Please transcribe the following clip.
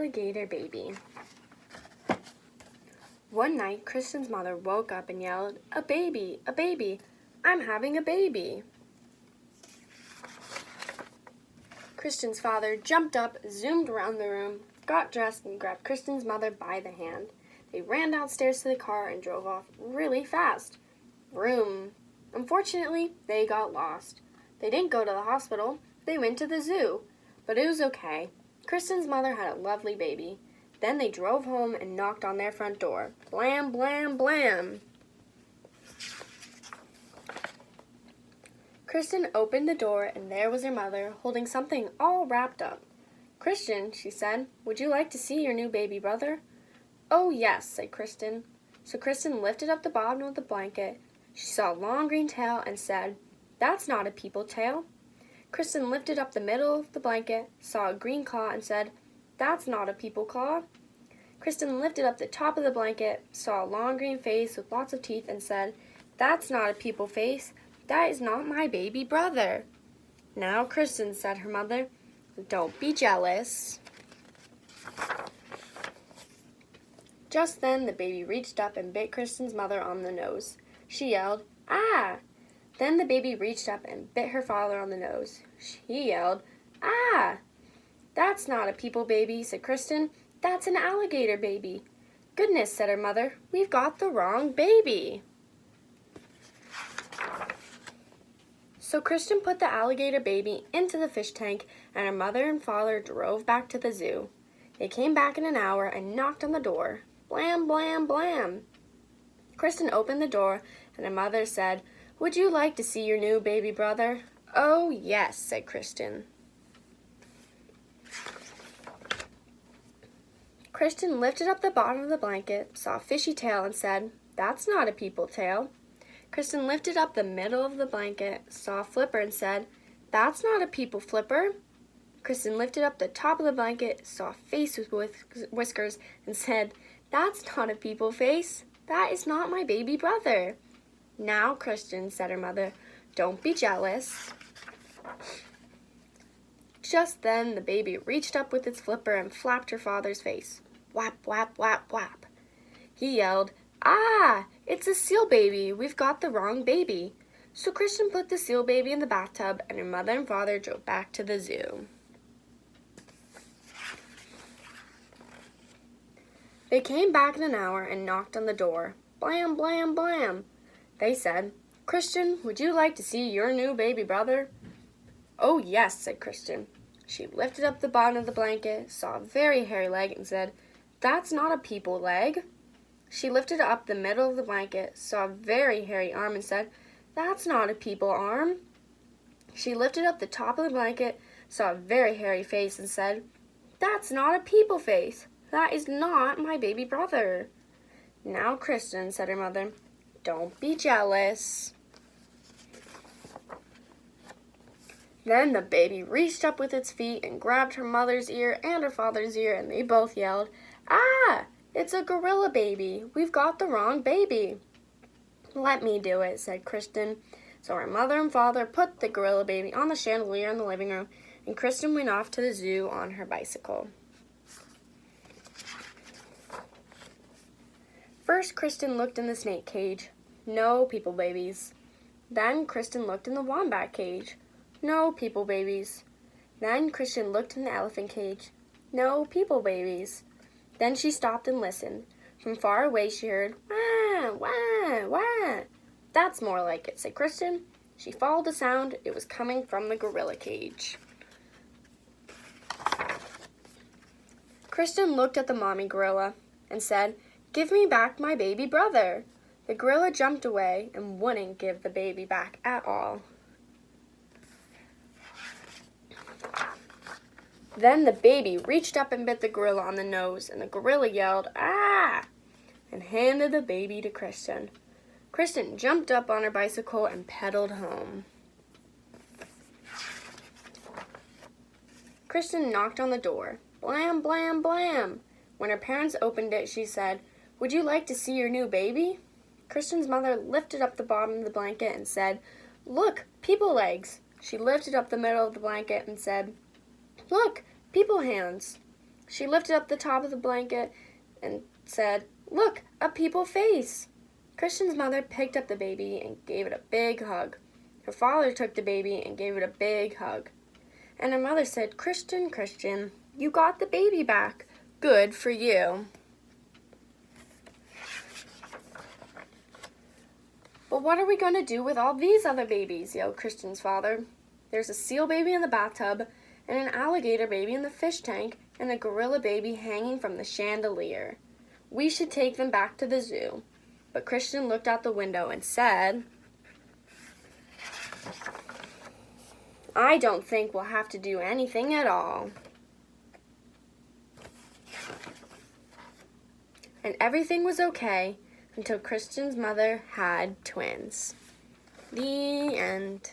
Alligator Baby. One night, Kristen's mother woke up and yelled, "A baby! A baby! I'm having a baby!" Kristen's father jumped up, zoomed around the room, got dressed, and grabbed Kristen's mother by the hand. They ran downstairs to the car and drove off really fast. Vroom! Unfortunately, they got lost. They didn't go to the hospital. They went to the zoo. But it was okay. Kristen's mother had a lovely baby. Then they drove home and knocked on their front door. Blam, blam, blam. Kristen opened the door, and there was her mother, holding something all wrapped up. "Kristen," she said, "would you like to see your new baby brother?" "Oh, yes," said Kristen. So Kristen lifted up the bottom of the blanket. She saw a long green tail and said, "That's not a people tail." Kristen lifted up the middle of the blanket, saw a green claw, and said, "That's not a people claw." Kristen lifted up the top of the blanket, saw a long green face with lots of teeth, and said, "That's not a people face. That is not my baby brother." "Now, Kristen," said her mother, "don't be jealous." Just then, the baby reached up and bit Kristen's mother on the nose. She yelled, "Ah!" Then the baby reached up and bit her father on the nose. He yelled, "Ah!" "That's not a people baby," said Kristen. "That's an alligator baby." "Goodness," said her mother, "we've got the wrong baby." So Kristen put the alligator baby into the fish tank, and her mother and father drove back to the zoo. They came back in an hour and knocked on the door. Blam, blam, blam. Kristen opened the door, and her mother said, "Would you like to see your new baby brother?" "Oh, yes," said Kristen. Kristen lifted up the bottom of the blanket, saw a fishy tail, and said, "That's not a people tail." Kristen lifted up the middle of the blanket, saw a flipper, and said, "That's not a people flipper." Kristen lifted up the top of the blanket, saw a face with whiskers, and said, "That's not a people face. That is not my baby brother." "Now, Kristen," said her mother, "don't be jealous." Just then, the baby reached up with its flipper and flapped her father's face. Whap, whap, whap, whap. He yelled, "Ah, it's a seal baby. We've got the wrong baby." So Kristen put the seal baby in the bathtub, and her mother and father drove back to the zoo. They came back in an hour and knocked on the door. Blam, blam, blam. They said, "Kristen, would you like to see your new baby brother?" "Oh, yes," said Kristen. She lifted up the bottom of the blanket, saw a very hairy leg, and said, "That's not a people leg." She lifted up the middle of the blanket, saw a very hairy arm, and said, "That's not a people arm." She lifted up the top of the blanket, saw a very hairy face, and said, "That's not a people face. That is not my baby brother." "Now, Kristen," said her mother, "don't be jealous." Then the baby reached up with its feet and grabbed her mother's ear and her father's ear, and they both yelled, "Ah! It's a gorilla baby. We've got the wrong baby." "Let me do it," said Kristen. So her mother and father put the gorilla baby on the chandelier in the living room, and Kristen went off to the zoo on her bicycle. First, Kristen looked in the snake cage. No people babies. Then Kristen looked in the wombat cage. No people babies. Then Kristen looked in the elephant cage. No people babies. Then she stopped and listened. From far away she heard, "Wah, wah, wah." "That's more like it," said Kristen. She followed the sound. It was coming from the gorilla cage. Kristen looked at the mommy gorilla and said, "Give me back my baby brother." The gorilla jumped away and wouldn't give the baby back at all. Then the baby reached up and bit the gorilla on the nose, and the gorilla yelled, "Ah!" and handed the baby to Kristen. Kristen jumped up on her bicycle and pedaled home. Kristen knocked on the door. Blam, blam, blam. When her parents opened it, she said, "Would you like to see your new baby?" Kristen's mother lifted up the bottom of the blanket and said, "Look, people legs." She lifted up the middle of the blanket and said, "Look, people hands." She lifted up the top of the blanket and said, "Look, a people face." Christian's mother picked up the baby and gave it a big hug. Her father took the baby and gave it a big hug. And her mother said, "Christian, Christian, you got the baby back. Good for you." "But what are we going to do with all these other babies?" yelled Christian's father. "There's a seal baby in the bathtub, and an alligator baby in the fish tank, and a gorilla baby hanging from the chandelier. We should take them back to the zoo." But Christian looked out the window and said, "I don't think we'll have to do anything at all." And everything was okay until Christian's mother had twins. The end.